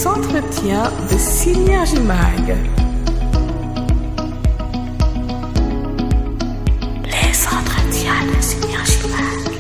Les entretiens de Synergie Mag. Les entretiens de Synergie Mag.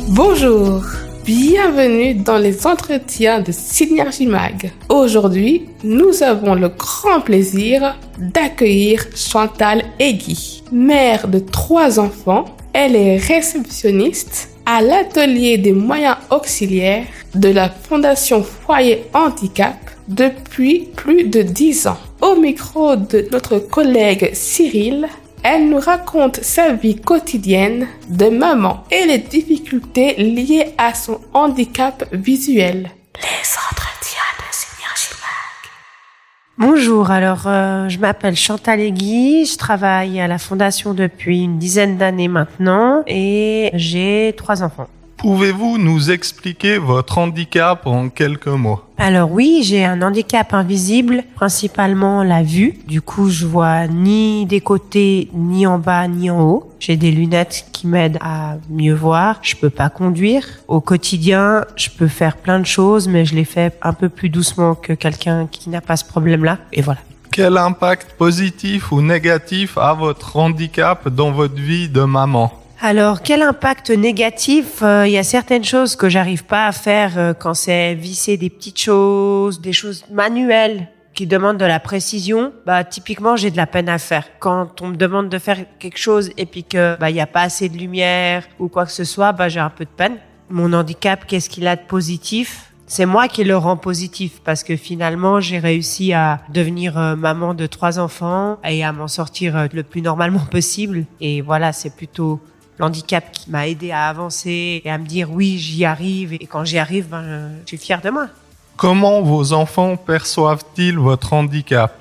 Bonjour, bienvenue dans les entretiens de Synergie Mag. Aujourd'hui, nous avons le grand plaisir d'accueillir Chantal Egui. Mère de 3 enfants, elle est réceptionniste à l'atelier des moyens auxiliaires de la Fondation Foyer Handicap depuis plus de 10 ans. Au micro de notre collègue Cyril, elle nous raconte sa vie quotidienne de maman et les difficultés liées à son handicap visuel. Les entretiens de Synergie Mag. Bonjour, je m'appelle Chantal Egui, je travaille à la Fondation depuis une dizaine d'années maintenant et j'ai 3 enfants. Pouvez-vous nous expliquer votre handicap en quelques mots ? Alors oui, j'ai un handicap invisible, principalement la vue. Du coup, je vois ni des côtés, ni en bas, ni en haut. J'ai des lunettes qui m'aident à mieux voir. Je peux pas conduire. Au quotidien, je peux faire plein de choses, mais je les fais un peu plus doucement que quelqu'un qui n'a pas ce problème-là. Et voilà. Quel impact positif ou négatif a votre handicap dans votre vie de maman ? Alors, quel impact négatif ? Il y a certaines choses que j'arrive pas à faire quand c'est visser des petites choses, des choses manuelles qui demandent de la précision. Typiquement, j'ai de la peine à faire. Quand on me demande de faire quelque chose et puis que il y a pas assez de lumière ou quoi que ce soit, j'ai un peu de peine. Mon handicap, qu'est-ce qu'il a de positif ? C'est moi qui le rends positif parce que finalement, j'ai réussi à devenir maman de 3 enfants et à m'en sortir le plus normalement possible. Et voilà, c'est plutôt l'handicap qui m'a aidé à avancer et à me dire oui, j'y arrive. Et quand j'y arrive, je suis fière de moi. Comment vos enfants perçoivent-ils votre handicap ?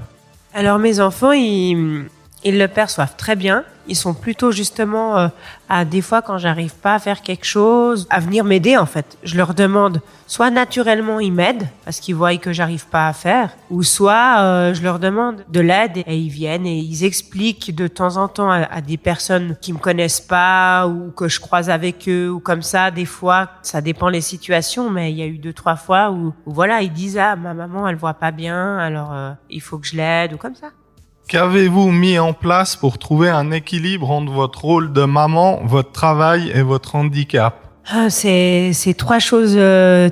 Alors mes enfants, ils le perçoivent très bien. Ils sont plutôt justement à des fois quand j'arrive pas à faire quelque chose, à venir m'aider en fait. Je leur demande soit naturellement ils m'aident parce qu'ils voient que j'arrive pas à faire, ou soit je leur demande de l'aide et ils viennent et ils expliquent de temps en temps à des personnes qui me connaissent pas ou que je croise avec eux ou comme ça. Des fois, ça dépend les situations, mais il y a eu 2-3 fois où voilà ils disent ma maman elle voit pas bien, alors il faut que je l'aide ou comme ça. Qu'avez-vous mis en place pour trouver un équilibre entre votre rôle de maman, votre travail et votre handicap ? C'est 3 choses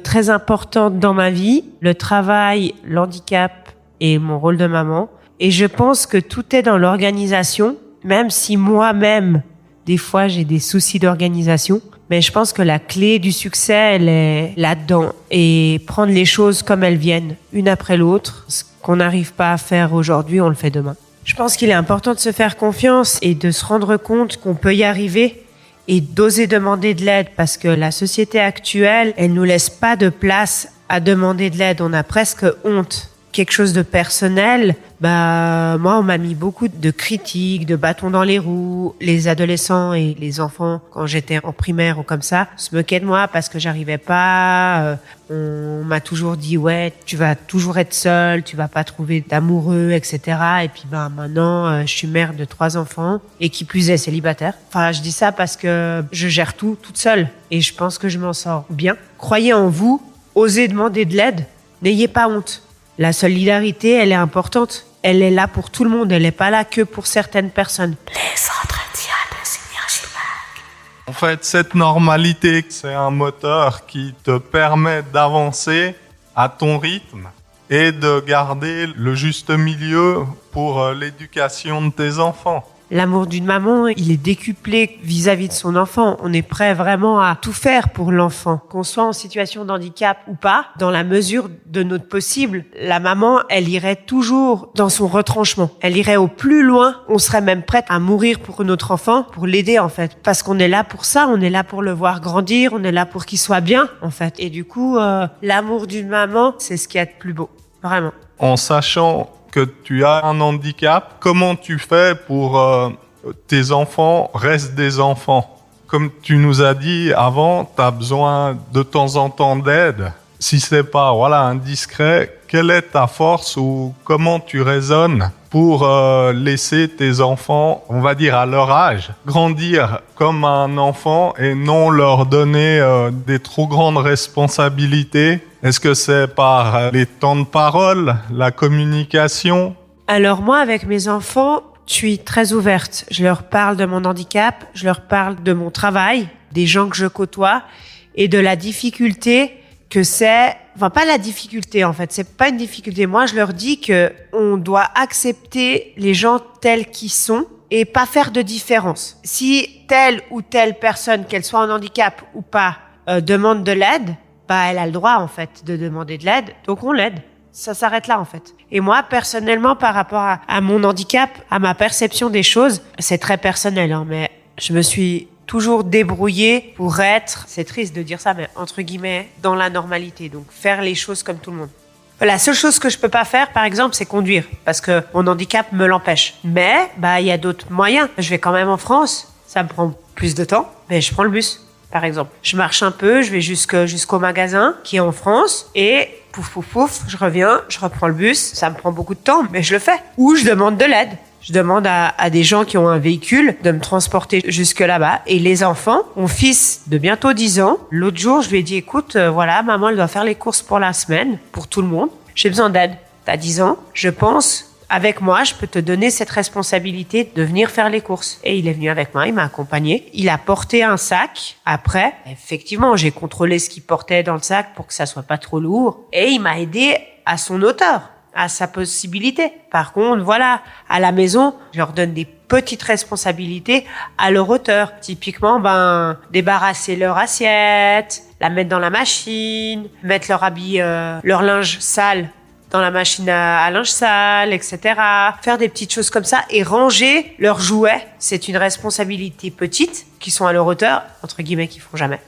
très importantes dans ma vie. Le travail, l'handicap et mon rôle de maman. Et je pense que tout est dans l'organisation, même si moi-même, des fois, j'ai des soucis d'organisation. Mais je pense que la clé du succès, elle est là-dedans. Et prendre les choses comme elles viennent, une après l'autre. Ce qu'on n'arrive pas à faire aujourd'hui, on le fait demain. Je pense qu'il est important de se faire confiance et de se rendre compte qu'on peut y arriver et d'oser demander de l'aide parce que la société actuelle, elle nous laisse pas de place à demander de l'aide. On a presque honte. Quelque chose de personnel, moi, on m'a mis beaucoup de critiques, de bâtons dans les roues. Les adolescents et les enfants, quand j'étais en primaire ou comme ça, se moquaient de moi parce que j'arrivais pas. On m'a toujours dit, ouais, tu vas toujours être seule, tu vas pas trouver d'amoureux, etc. Et puis, maintenant, je suis mère de 3 enfants et qui plus est célibataire. Enfin, je dis ça parce que je gère tout toute seule et je pense que je m'en sors bien. Croyez en vous, osez demander de l'aide, n'ayez pas honte. La solidarité, elle est importante. Elle est là pour tout le monde. Elle n'est pas là que pour certaines personnes. Les entretiens de Synergie Mag. En fait, cette normalité, c'est un moteur qui te permet d'avancer à ton rythme et de garder le juste milieu pour l'éducation de tes enfants. L'amour d'une maman, il est décuplé vis-à-vis de son enfant. On est prêt vraiment à tout faire pour l'enfant. Qu'on soit en situation de handicap ou pas, dans la mesure de notre possible, la maman, elle irait toujours dans son retranchement. Elle irait au plus loin. On serait même prête à mourir pour notre enfant, pour l'aider en fait. Parce qu'on est là pour ça, on est là pour le voir grandir, on est là pour qu'il soit bien en fait. Et du coup, l'amour d'une maman, c'est ce qu'il y a de plus beau. Vraiment. En sachant que tu as un handicap, comment tu fais pour tes enfants restent des enfants ? Comme tu nous as dit avant, tu as besoin de temps en temps d'aide. si c'est pas indiscret, quelle est ta force ou comment tu raisonnes pour laisser tes enfants, on va dire à leur âge, grandir comme un enfant et non leur donner des trop grandes responsabilités? Est-ce que c'est par les temps de parole, la communication? Alors moi, avec mes enfants, je suis très ouverte. Je leur parle de mon handicap, je leur parle de mon travail, des gens que je côtoie et de la difficulté que c'est, enfin pas la difficulté en fait, c'est pas une difficulté. Moi, je leur dis que on doit accepter les gens tels qu'ils sont et pas faire de différence. Si telle ou telle personne, qu'elle soit en handicap ou pas, demande de l'aide, elle a le droit en fait de demander de l'aide, donc on l'aide. Ça s'arrête là en fait. Et moi, personnellement, par rapport à mon handicap, à ma perception des choses, c'est très personnel, mais je me suis toujours débrouillée pour être, c'est triste de dire ça, mais entre guillemets, dans la normalité. Donc, faire les choses comme tout le monde. La seule chose que je peux pas faire, par exemple, c'est conduire, parce que mon handicap me l'empêche. Mais, il y a d'autres moyens. Je vais quand même en France. Ça me prend plus de temps, mais je prends le bus, par exemple. Je marche un peu, je vais jusqu'au magasin qui est en France et pouf, je reviens, je reprends le bus. Ça me prend beaucoup de temps, mais je le fais. Ou je demande de l'aide. Je demande à des gens qui ont un véhicule de me transporter jusque là-bas. Et les enfants, mon fils de bientôt 10 ans, l'autre jour, je lui ai dit, écoute, maman, elle doit faire les courses pour la semaine, pour tout le monde. J'ai besoin d'aide. T'as 10 ans, je pense, avec moi, je peux te donner cette responsabilité de venir faire les courses. Et il est venu avec moi, il m'a accompagné. Il a porté un sac. Après, effectivement, j'ai contrôlé ce qu'il portait dans le sac pour que ça soit pas trop lourd. Et il m'a aidé à son hauteur, à sa possibilité. Par contre, à la maison, je leur donne des petites responsabilités à leur hauteur. Typiquement, débarrasser leur assiette, la mettre dans la machine, mettre leur habit, leur linge sale dans la machine à linge sale, etc. Faire des petites choses comme ça et ranger leurs jouets. C'est une responsabilité petite qui sont à leur hauteur, entre guillemets, qu'ils font jamais.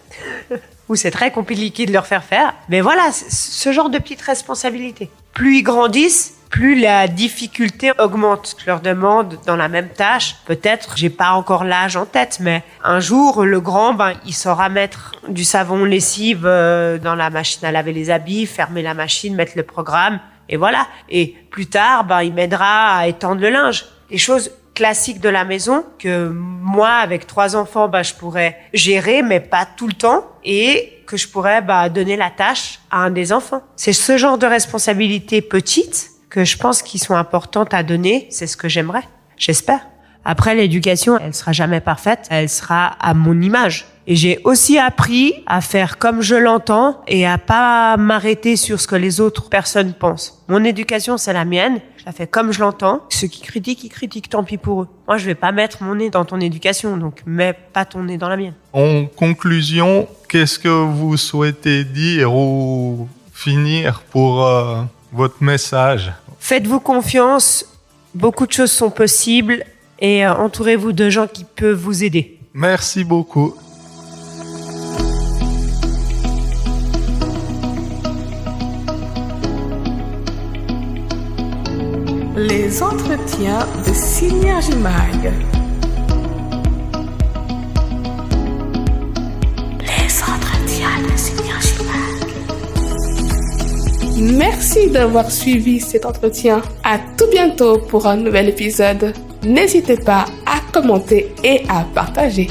Ou c'est très compliqué de leur faire faire. Mais ce genre de petites responsabilités. Plus ils grandissent, plus la difficulté augmente. Je leur demande dans la même tâche, peut-être, j'ai pas encore l'âge en tête, mais un jour, le grand, il saura mettre du savon lessive dans la machine à laver les habits, fermer la machine, mettre le programme, et voilà. Et plus tard, il m'aidera à étendre le linge. Des choses classiques de la maison que moi, avec 3 enfants, je pourrais gérer, mais pas tout le temps, et que je pourrais donner la tâche à un des enfants. C'est ce genre de responsabilités petites que je pense qu'ils sont importantes à donner. C'est ce que j'aimerais, j'espère. Après, l'éducation, elle sera jamais parfaite, elle sera à mon image. Et j'ai aussi appris à faire comme je l'entends et à pas m'arrêter sur ce que les autres personnes pensent. Mon éducation, c'est la mienne. Je la fais comme je l'entends. Ceux qui critiquent, ils critiquent, tant pis pour eux. Moi, je vais pas mettre mon nez dans ton éducation, donc mets pas ton nez dans la mienne. En conclusion, qu'est-ce que vous souhaitez dire ou finir pour votre message? Faites-vous confiance. Beaucoup de choses sont possibles et entourez-vous de gens qui peuvent vous aider. Merci beaucoup. Les entretiens de Synergie Mag. Les entretiens de Synergie Mag. Merci d'avoir suivi cet entretien. À tout bientôt pour un nouvel épisode. N'hésitez pas à commenter et à partager.